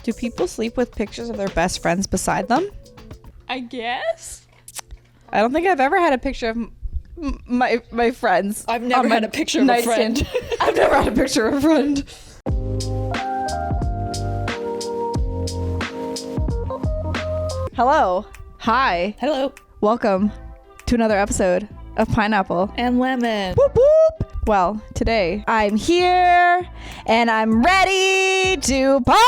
Do people sleep with pictures of their best friends beside them? I guess. I don't think I've ever had a picture of my friends. I've never had a picture of a friend. I've never had a picture of a friend. Hello. Hi. Hello. Welcome to another episode of Pineapple And lemon. Whoop whoop. Well, today I'm here and I'm ready to party.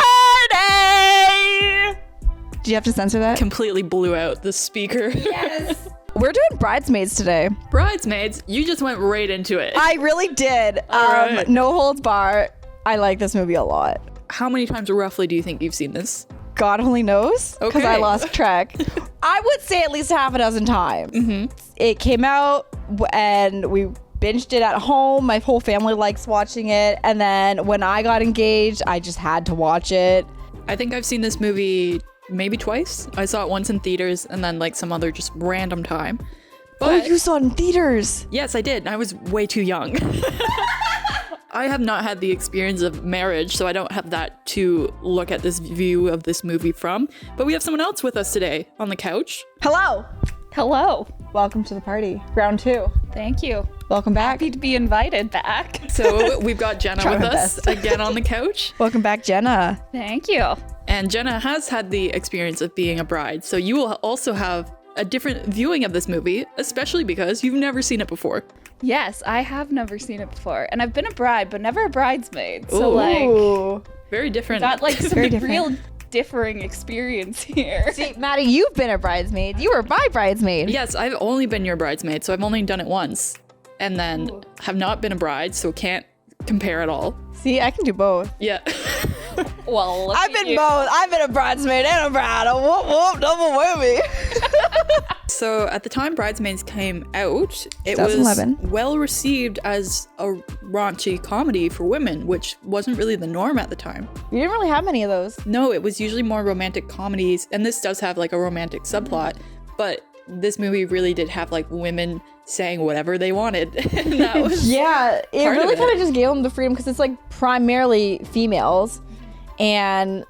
Do you have to censor that? Completely blew out the speaker. Yes. We're doing Bridesmaids today. Bridesmaids, you just went right into it. I really did. Right. No holds bar. I like this movie a lot. How many times roughly do you think you've seen this? God only knows, because I Okay. lost track. I would say at least half a dozen times. Mm-hmm. It came out and we binged it at home. My whole family likes watching it. And then when I got engaged, I just had to watch it. I think I've seen this movie maybe twice. I saw it once in theaters and then like some other just random time. But Oh, you saw it in theaters. yes, I did. I was way too young. I have not had the experience of marriage, so I don't have that to look at this view of this movie from. But we have someone else with us today on the couch. Hello. Hello. Welcome to the party. Round 2. Thank you. Welcome back. Happy to be invited back. So we've got Jenna Try with my us best. again on the couch. Welcome back, Jenna. Thank you. And Jenna has had the experience of being a bride, so you will also have a different viewing of this movie, especially because you've never seen it before. Yes, I have never seen it before. And I've been a bride, but never a bridesmaid. So Ooh. like, Ooh. Very different. got like some Very different. real differing experience here. See, Maddie, you've been a bridesmaid. You were my bridesmaid. Yes, I've only been your bridesmaid, so I've only done it once. And then have not been a bride, so can't compare at all. See, I can do both. Yeah. Well, look I've at been you. both. I've been a bridesmaid and a bride. A whoop whoop, double whammy. So at the time Bridesmaids came out, it was 2011. well received as a raunchy comedy for women, which wasn't really the norm at the time. You didn't really have many of those. No, it was usually more romantic comedies, and this does have like a romantic subplot, but this movie really did have like women saying whatever they wanted. And that was Yeah, it part of really it. kind of just gave them the freedom because it's like primarily females and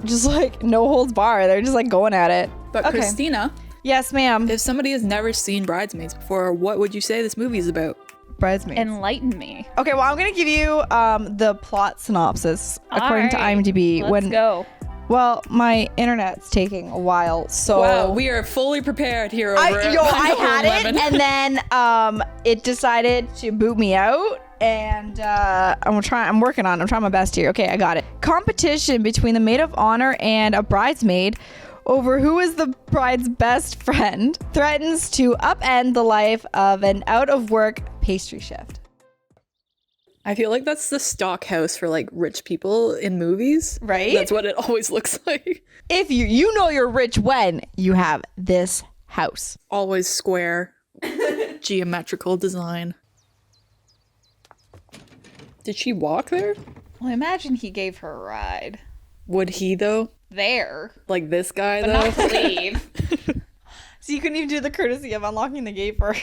just like no holds bar. They're just like going at it. But Okay. Christina, Yes, ma'am. if somebody has never seen Bridesmaids before, what would you say this movie is about? Bridesmaids. Enlighten me. Okay, well, I'm gonna give you the plot synopsis according to Alright, IMDb. Let's go. Well, my internet's taking a while, so Wow, we are fully prepared here over at I Pineapple had and it, Lemon. and then it decided to boot me out, and I'm trying my best here. Okay, I got it. Competition between the maid of honor and a bridesmaid over who is the bride's best friend threatens to upend the life of an out-of-work pastry chef. I feel like that's the stock house for like rich people in movies. Right? That's what it always looks like. If you know you're rich when you have this house. Always square, geometrical design. Did she walk there? Well, imagine he gave her a ride. Would he though? There. Like this guy But though? not to leave. So you couldn't even do the courtesy of unlocking the gate for her.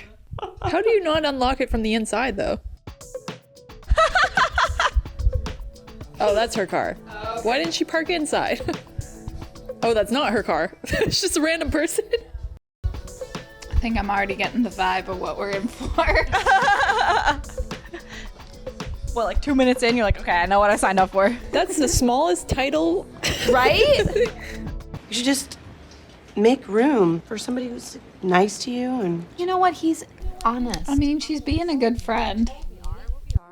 How do you not unlock it from the inside though? Oh, that's her car. Why didn't she park inside? Oh, that's not her car. It's just a random person. I think I'm already getting the vibe of what we're in for. Well, like 2 minutes in, you're like, okay, I know what I signed up for. That's the smallest title. Right? You should just make room for somebody who's nice to you and you know what, he's honest. I mean, she's being a good friend.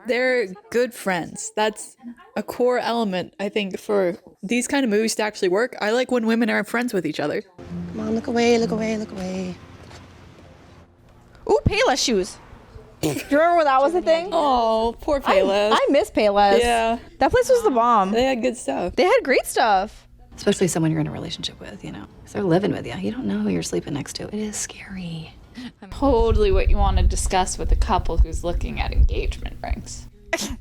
They're good friends. That's a core element, I think, for these kind of movies to actually work. I like when women are friends with each other. Come on, look away, look away, look away. Ooh, Payless shoes. Do you remember when that was a thing? Oh, poor Payless. I miss Payless. Yeah. That place was the bomb. They had good stuff. They had great stuff. Especially someone you're in a relationship with, you know. 'Cause they're living with you. You don't know who you're sleeping next to. It is scary. Totally what you want to discuss with a couple who's looking at engagement rings.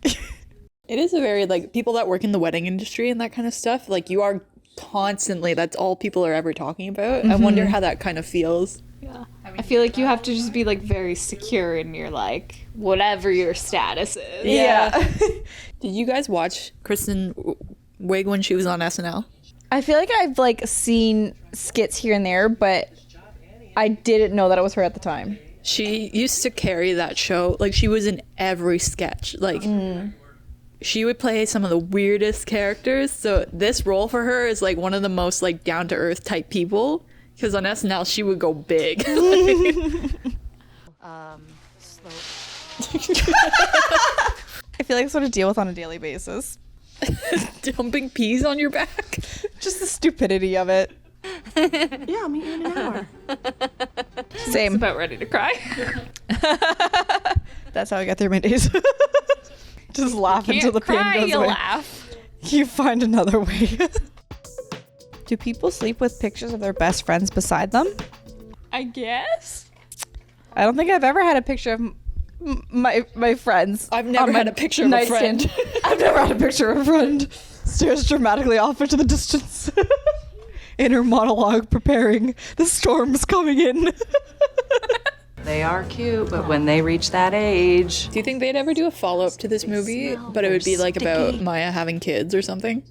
It is a very, like, people that work in the wedding industry and that kind of stuff, like, you are constantly, that's all people are ever talking about. I wonder how that kind of feels. Yeah. I feel like you have to just be like very secure in your like whatever your status is. Yeah. Did you guys watch Kristen Wiig when she was on SNL? I feel like I've like seen skits here and there, but I didn't know that it was her at the time. She used to carry that show. Like, she was in every sketch. Like, she would play some of the weirdest characters. So this role for her is like one of the most like down-to-earth type people. Because on SNL, she would go big. I feel like it's what I deal with on a daily basis. Dumping peas on your back. Just the stupidity of it. Yeah, I'll meet you in an hour. Same. About ready to cry. That's how I get through my days. Just laugh until the pain Cry, goes you away. laugh. You find another way. Do people sleep with pictures of their best friends beside them? I guess. I don't think I've ever had a picture of my friends. I've never on my had a picture of a friend. nightstand. I've never had a picture of a friend. Stares dramatically off into the distance. Inner monologue preparing. The storm's coming in. They are cute, but when they reach that age, Do you think they'd ever do a follow-up to this movie? But it would be like about Maya having kids or something?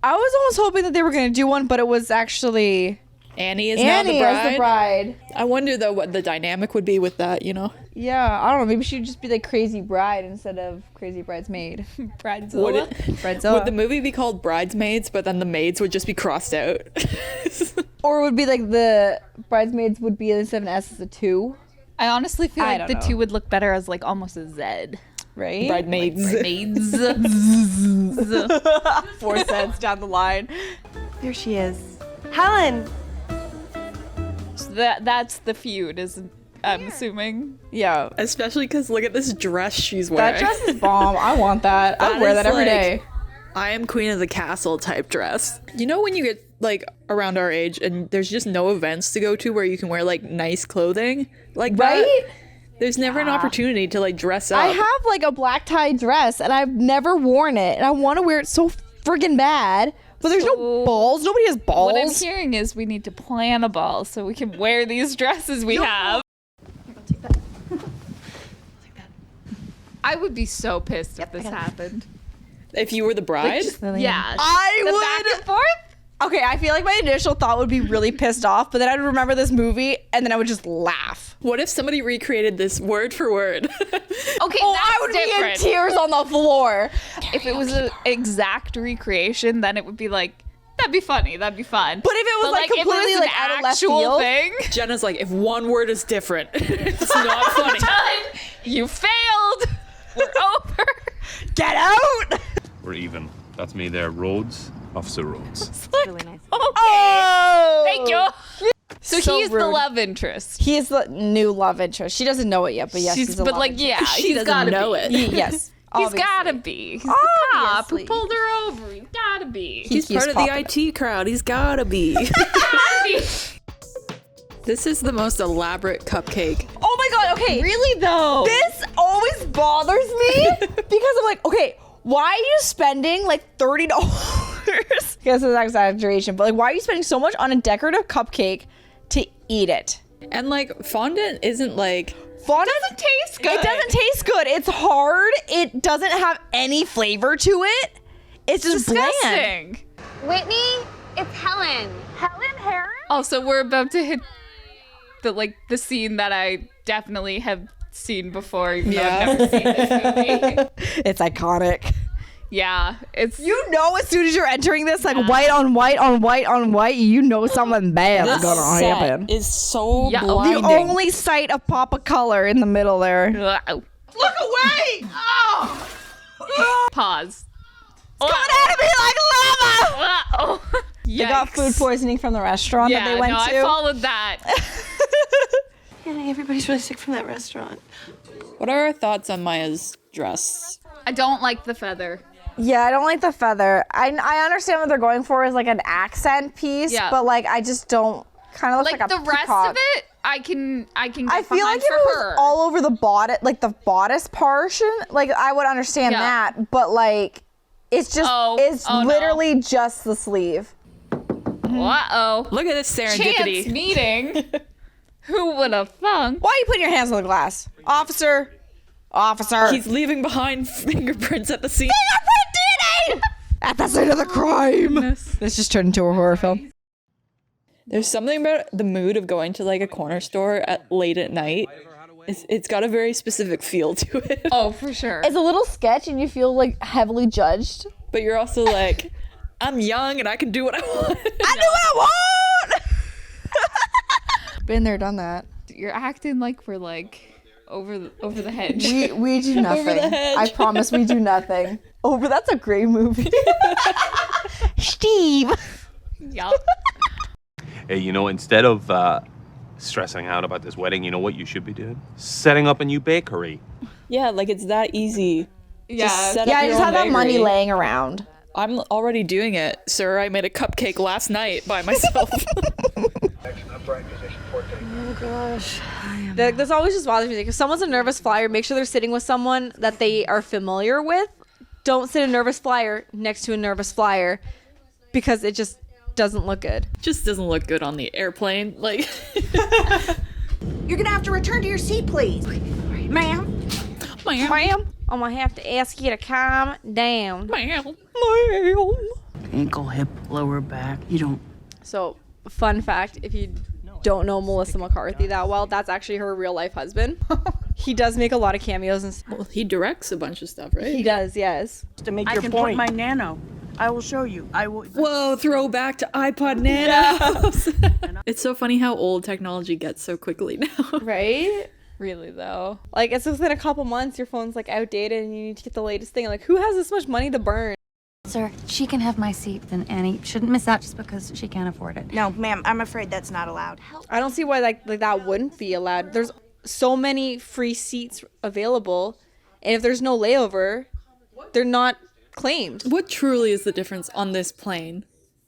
I was almost hoping that they were going to do one, but it was actually Annie is Annie now as the bride. I wonder, though, what the dynamic would be with that, you know? Yeah, I don't know. Maybe she'd just be like Crazy Bride instead of Crazy Bridesmaid. Bridezilla. Would it? Bridezilla. Would the movie be called Bridesmaids, but then the maids would just be crossed out? Or it would be like the Bridesmaids would be instead of an S as a 2, I honestly feel I like the don't know. 2 would look better as like almost a Z. right? Bridesmaids. Maids. 4 cents down the line. There she is. Helen! So that's the feud, is I'm assuming. Yeah. Especially because look at this dress she's wearing. That dress is bomb. I want that. I'd That wear is that every like- day. I am queen of the castle type dress. You know when you get like around our age and there's just no events to go to where you can wear like nice clothing? Like Right? that? There's never an opportunity to like dress up. I have like a black tie dress and I've never worn it and I want to wear it so friggin' bad. But there's no So, balls. Nobody has balls. What I'm hearing is we need to plan a ball so we can wear these dresses we have. I would be so pissed if this happened. If you were the bride? Yeah. I The would. back and forth? Okay, I feel like my initial thought would be really pissed off, but then I'd remember this movie and then I would just laugh. What if somebody recreated this word for word? Okay, Oh, that's I would different. be in tears on the floor. If it was an exact recreation, then it would be like, that'd be funny, that'd be fun. But if it was like if it completely was like an out of left actual field, thing, Jenna's like, if one word is different, it's not funny. done. You failed. We're over. get out. We're even. That's me there. Rhodes, Officer Rhodes. Really nice. Oh, Thank you. So, So he's the rude. love interest. He is the new love interest. She doesn't know it yet, but yes, he's a but love like, interest. yeah, She he's doesn't gotta know be. it. Yes, He's obviously. gotta be. He's the cop who Obviously. pulled her over. He's gotta be. He's part of popping. the IT crowd. He's gotta be. Gotta be. This is the most elaborate cupcake. Oh my god. Okay, Really though? this always bothers me because I'm like, okay, why are you spending like $30? I guess it's an exaggeration, but like, why are you spending so much on a decorative cupcake to eat it? And like fondant isn't like Fondant Doesn't taste good. It doesn't taste good. It's hard. It doesn't have any flavor to it. It's just bland. disgusting. Whitney, it's Helen. Helen Harris? Also, we're about to hit the scene that I definitely have seen before, even though I've never seen this movie. It's iconic. Yeah, it's You know, as soon as you're entering this, like white on white on white on white, you know something bad's gonna happen. is so Yeah, the The blinding. only sight of pop of color in the middle there. Look away! Oh! Pause. Coming out of me like lava! Oh. They got food poisoning from the restaurant Yeah, that they went no, to. I followed that. Yeah, everybody's really sick from that restaurant. What are our thoughts on Maya's dress? I don't like the feather. Yeah, I don't like the feather. I understand what they're going for is like an accent piece, Yeah. but like I just don't. Kind of looks Like like a the rest peacock. of it, I can get I feel behind like if for it was her. all over the bodice, like the bodice portion, like I would understand Yeah. that, but like it's just it's no. literally just the sleeve. Uh-oh. Look at this Chance serendipity. meeting. Who would have thunk? Why are you putting your hands on the glass, officer? Officer. He's leaving behind fingerprints at the scene. fingerprint DNA. At the scene of the crime. This just turned into a horror film. There's something about the mood of going to like a corner store at late at night. It's got a very specific feel to it. Oh, for sure. It's a little sketch and you feel like heavily judged. But you're also like, I'm young and I can do what I want. I do what I want! Been there, done that. You're acting like we're like over the hedge. We do nothing. Over the hedge. I promise we do nothing. That's a great movie. Steve. Yup. Hey, you know, instead of stressing out about this wedding, you know what you should be doing? Setting up a new bakery. Yeah, like it's that easy. Yeah. Set Yeah, up I your just own have that money bakery. laying around. I'm already doing it, sir. I made a cupcake last night by myself. This always just bothers me. Like, if someone's a nervous flyer, make sure they're sitting with someone that they are familiar with. Don't sit a nervous flyer next to a nervous flyer because it just doesn't look good. Just doesn't look good on the airplane. Like, You're gonna have to return to your seat, please. Ma'am. Ma'am, I'm gonna have to ask you to calm down. Ma'am. Ankle, hip, lower back. You don't. So, fun fact, if you don't know Melissa McCarthy that well, that's actually her real life husband. He does make a lot of cameos and stuff. Well, he directs a bunch of stuff, right? He does, yes. To make your point. I can put my Nano. I will show you. I will. Whoa, throwback to iPod Nanos. It's so funny how old technology gets so quickly now. Right? Really though. Like, it's within a couple months, your phone's like outdated and you need to get the latest thing. Like, who has this much money to burn? Sir, she can have my seat, and Annie shouldn't miss out just because she can't afford it. No, ma'am. I'm afraid that's not allowed. I don't see why like that wouldn't be allowed. There's so many free seats available, and if there's no layover, they're not claimed. What truly is the difference on this plane?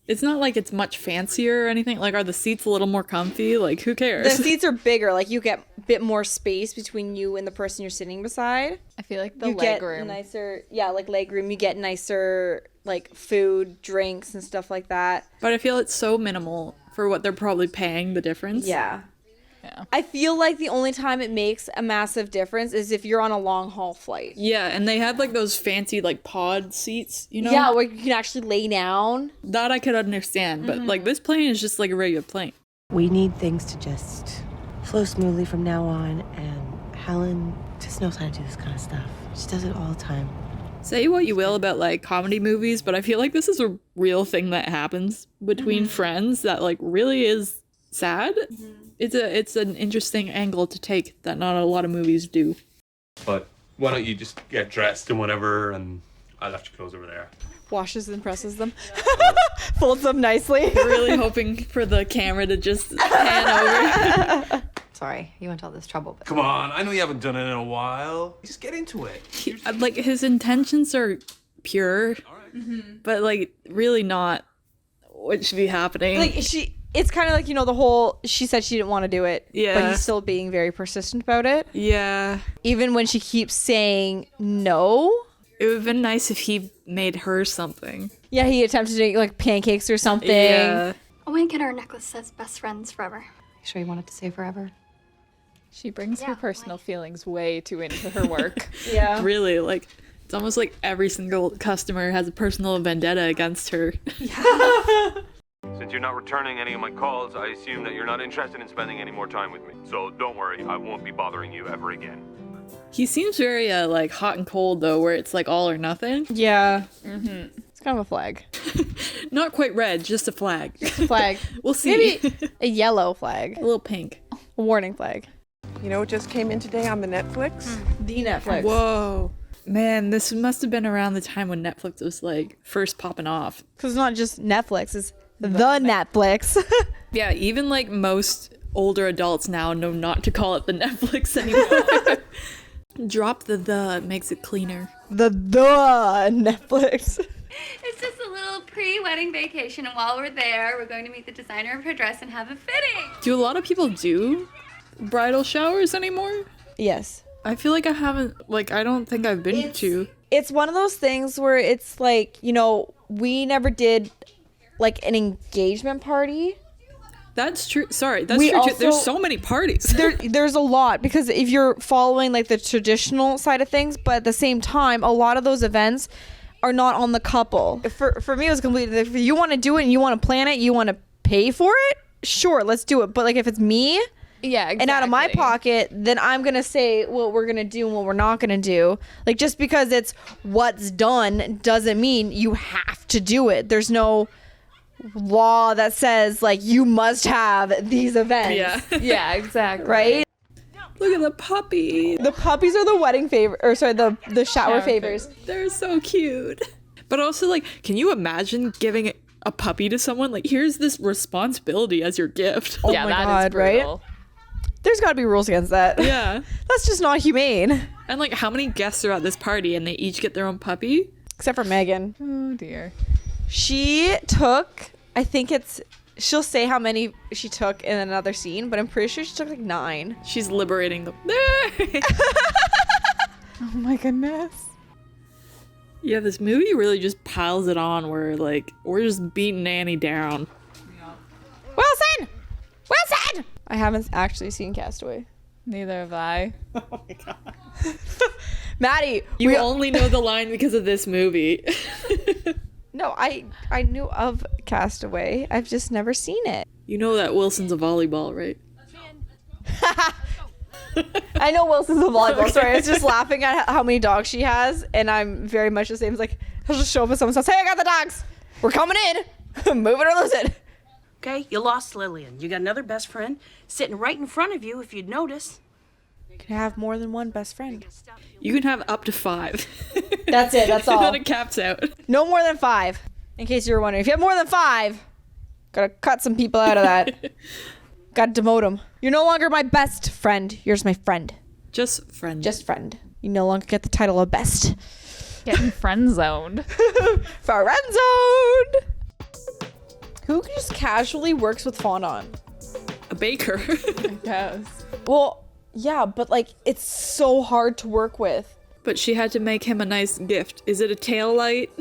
It's not like it's much fancier or anything. Like, are the seats a little more comfy? Like, who The cares? seats are bigger. Like, you get a bit more space between you and the person you're sitting beside. I feel like the You leg get room. nicer, yeah, like leg room. You get nicer like food, drinks, and stuff like that. But I feel it's so minimal for what they're probably paying the difference. Yeah. Yeah. I feel like the only time it makes a massive difference is if you're on a long haul flight. Yeah, and they had like those fancy like pod seats, you know? Yeah, where you can actually lay down. That I could understand, but like this plane is just like a regular plane. We need things to just flow smoothly from now on, and Helen just knows how to do this kind of stuff. She does it all the time. Say what you will about like comedy movies, but I feel like this is a real thing that happens between friends that like really is sad. It's an interesting angle to take that not a lot of movies do. But why don't you just get dressed and whatever, and I left your clothes over there. Washes and presses them. Folds them nicely. Really hoping for the camera to just pan over. Sorry, you went to all this trouble. But Come on, I know you haven't done it in a while. Just get into it. Like his intentions are pure, but like really not what should be happening. Like it's kind of like, you know, the whole, she said she didn't want to do it. Yeah. But he's still being very persistent about it. Yeah. Even when she keeps saying no. It would have been nice if he made her something. Yeah, he attempted to make like pancakes or something. Yeah. I want to get her a necklace that says best friends forever. you sure you wanted to say forever? She brings her personal feelings way too into her work. Yeah. Really, like, it's almost like every single customer has a personal vendetta against her. Since you're not returning any of my calls, I assume that you're not interested in spending any more time with me. So don't worry, I won't be bothering you ever again. He seems very, like, hot and cold, though, where it's, like, all or nothing. Yeah. It's kind of a flag. Not quite red, just a flag. Flag. We'll see. Maybe a yellow flag. A little pink. A warning flag. You know what just came in today on the Netflix? The Netflix. Whoa. Man, this must have been around the time when Netflix was, like, first popping off. Because it's not just Netflix, it's the Netflix. Yeah, even, like, most older adults now know not to call it the Netflix anymore. Drop the makes it cleaner. The Netflix. It's just a little pre-wedding vacation, and while we're there, we're going to meet the designer of her dress and have a fitting. Do a lot of people do bridal showers anymore? Yes. I feel like I haven't, like, I don't think I've been to. It's one of those things where it's like, you know, we never did like an engagement party. That's true. Sorry, that's We true too. There's also- so many parties. There's a lot, because if you're following like the traditional side of things, but at the same time, a lot of those events are not on the couple. For me, it was completely, if you want to do it and you want to plan it, you want to pay for it, sure, let's do it. But like if it's me, yeah, exactly. and out of my pocket, then I'm going to say what we're going to do and what we're not going to do. Like just because it's what's done doesn't mean you have to do it. There's no law that says like you must have these events. Yeah. Yeah, exactly. Right? Look at the puppy. The puppies are the wedding favor, or sorry, the shower favors. They're so cute. But also, like, can you imagine giving a puppy to someone? Like, here's this responsibility as your gift. Oh yeah, my that God, is brutal. right? There's got to be rules against that. Yeah. That's just not humane. And like, how many guests are at this party and they each get their own puppy? Except for Megan. Oh dear. She took, I think she'll say how many she took in another scene, but I'm pretty sure she took like 9. She's liberating them. Oh my goodness. Yeah, this movie really just piles it on where like, we're just beating Annie down. Wilson! Wilson! I haven't actually seen Castaway. Neither have I. Oh my God. Maddie, You only know the line because of this movie. No, I knew of Castaway. I've just never seen it. You know that Wilson's a volleyball, right? I know Wilson's a volleyball. Okay. Sorry, I was just laughing at how many dogs she has, and I'm very much the same. It's like, I'll just show up at someone's house. Hey, I got the dogs. We're coming in. Move it or lose it. Okay, you lost Lillian. You got another best friend sitting right in front of you if you'd notice. You can have more than one best friend. You can have up to 5. That's it. That's all. Then it caps out. No more than 5. In case you were wondering. If you have more than 5, gotta cut some people out of that. Gotta demote them. You're no longer my best friend. You're just my friend. Just friend. Just friend. You no longer get the title of best. Getting friend zoned. Friend zoned. Who just casually works with fondant? A baker. I guess. Well, yeah, but like it's so hard to work with. But she had to make him a nice gift. Is it a tail light?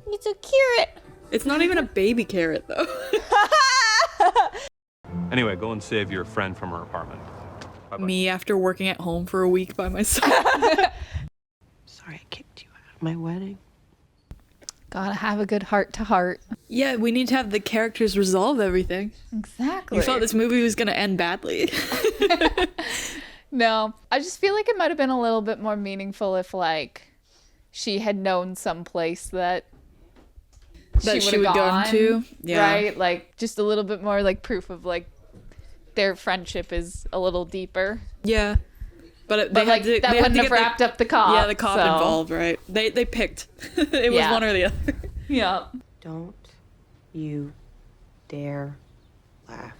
It's a carrot. It's not even a baby carrot though. Anyway, go and save your friend from her apartment. Bye-bye. Me after working at home for a week by myself. Sorry I kicked you out of my wedding. Gotta have a good heart to heart. Yeah, we need to have the characters resolve everything. Exactly. You thought this movie was gonna end badly. No, I just feel like it might have been a little bit more meaningful if like she had known some place that she would go to. Yeah. Right? Like just a little bit more like proof of like their friendship is a little deeper. Yeah. But But like that wouldn't have wrapped up the cop. Yeah, the cop so. involved, right? They picked. It was Yeah. one or the other. Yeah. Don't you dare laugh.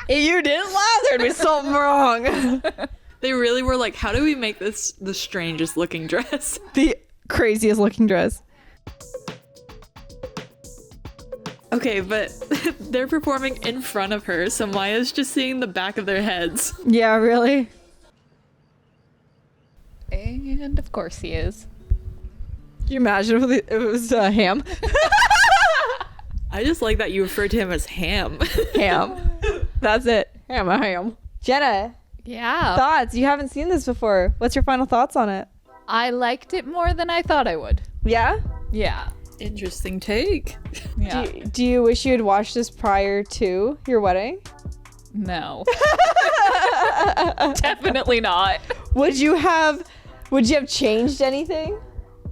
If you didn't laugh, there'd be something wrong. They really were like, how do we make this the strangest looking dress? The craziest looking dress. Okay, but they're performing in front of her, so Maya's just seeing the back of their heads. Yeah, really? And of course he is. Can you imagine if it was Ham? I just like that you refer to him as Ham. Ham. That's it. Ham. Jenna, Yeah. thoughts? You haven't seen this before. What's your final thoughts on it? I liked it more than I thought I would. Yeah? Yeah. Interesting take. Yeah. Do you wish you had watched this prior to your wedding? No. Definitely not. Would you have changed anything?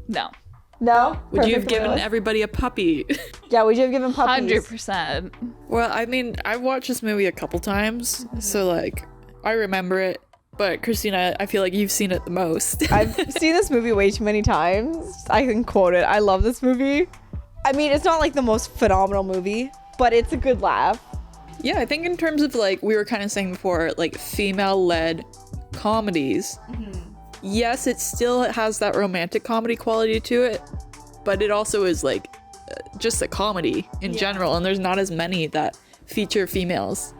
No. No? Would you have Perfect given list? everybody a puppy? Yeah, would you have given puppies? 100%. Well, I mean, I've watched this movie a couple times, so like, I remember it. But Christina, I feel like you've seen it the most. I've seen this movie way too many times. I can quote it. I love this movie. I mean, it's not like the most phenomenal movie, but it's a good laugh. Yeah, I think in terms of like we were kind of saying before, like female-led comedies, yes, it still has that romantic comedy quality to it, but it also is like just a comedy in general, and there's not as many that feature females.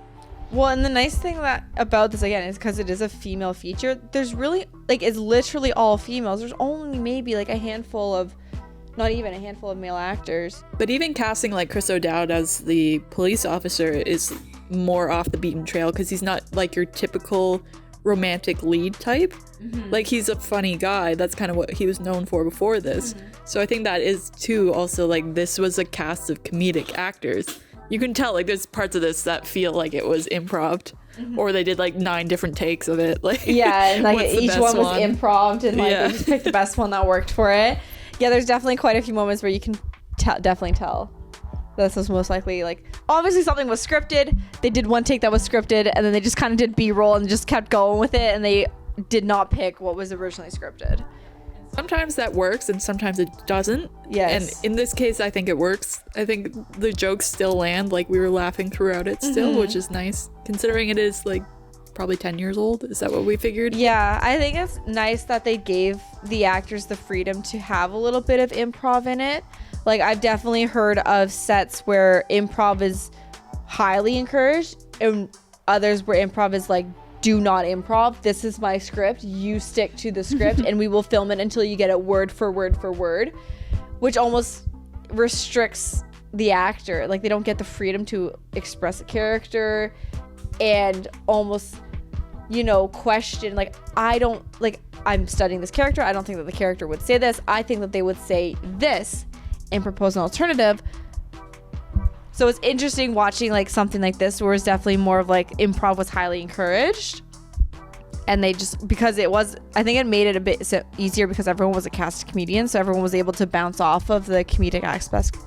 Well, and the nice thing about this again is because it is a female feature. There's really it's literally all females. There's only maybe like a handful of, not even a handful of male actors. But even casting like Chris O'Dowd as the police officer is more off the beaten trail because he's not like your typical romantic lead type. Like, he's a funny guy. That's kind of what he was known for before this. So I think that is too also like this was a cast of comedic actors. You can tell like there's parts of this that feel like it was improv, or they did like 9 different takes of it. Like, yeah, and like what's the each best one was improv, and like they just picked the best one that worked for it. Yeah, there's definitely quite a few moments where you can definitely tell this was most likely, like, obviously something was scripted. They did one take that was scripted, and then they just kind of did B-roll and just kept going with it, and they did not pick what was originally scripted. Sometimes that works and sometimes it doesn't. Yes. And in this case, I think it works. I think the jokes still land. Like, we were laughing throughout it still, which is nice, considering it is like probably 10 years old. Is that what we figured? Yeah, I think it's nice that they gave the actors the freedom to have a little bit of improv in it. Like, I've definitely heard of sets where improv is highly encouraged and others where improv is like, do not improv. This is my script. You stick to the script and we will film it until you get it word for word for word, which almost restricts the actor. Like, they don't get the freedom to express a character and almost, you know, question, like, I'm studying this character. I don't think that the character would say this. I think that they would say this and propose an alternative. So it's interesting watching like something like this where it's definitely more of like improv was highly encouraged, and they just, because it was, I think it made it a bit easier because everyone was a cast comedian, so everyone was able to bounce off of the comedic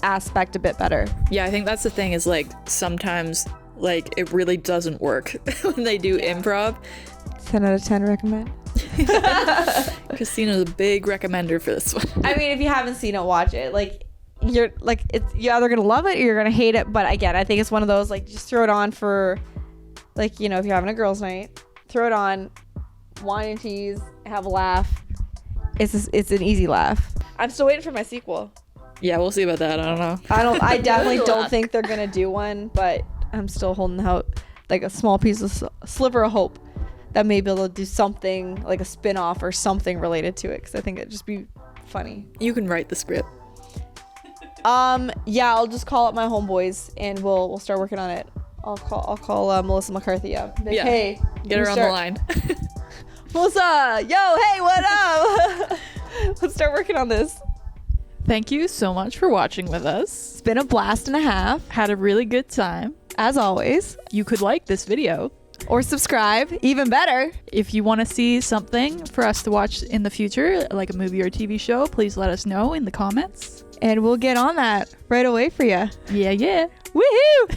aspect a bit better. Yeah, I think that's the thing is like sometimes like it really doesn't work when they do improv. 10 out of 10 recommend. Christina's a big recommender for this one. I mean, if you haven't seen it, watch it. Like, you're either gonna love it or you're gonna hate it. But again, I think it's one of those, like, just throw it on for, like, you know, if you're having a girls' night, throw it on, wine and cheese, have a laugh. It's an easy laugh. I'm still waiting for my sequel. Yeah, we'll see about that. I don't know. I definitely don't think they're gonna do one, but I'm still holding out like a small piece of sliver of hope that maybe they'll do something like a spin-off or something related to it, because I think it'd just be funny. You can write the script. Yeah, I'll just call up my homeboys and we'll start working on it. I'll call Melissa McCarthy up. Like, Yeah. Hey, Get her on the line. Melissa, yo, hey, what up? Let's start working on this. Thank you so much for watching with us. It's been a blast and a half. Had a really good time. As always. You could like this video. Or subscribe, even better. If you want to see something for us to watch in the future, like a movie or a TV show, please let us know in the comments. And we'll get on that right away for you. Yeah. Woohoo!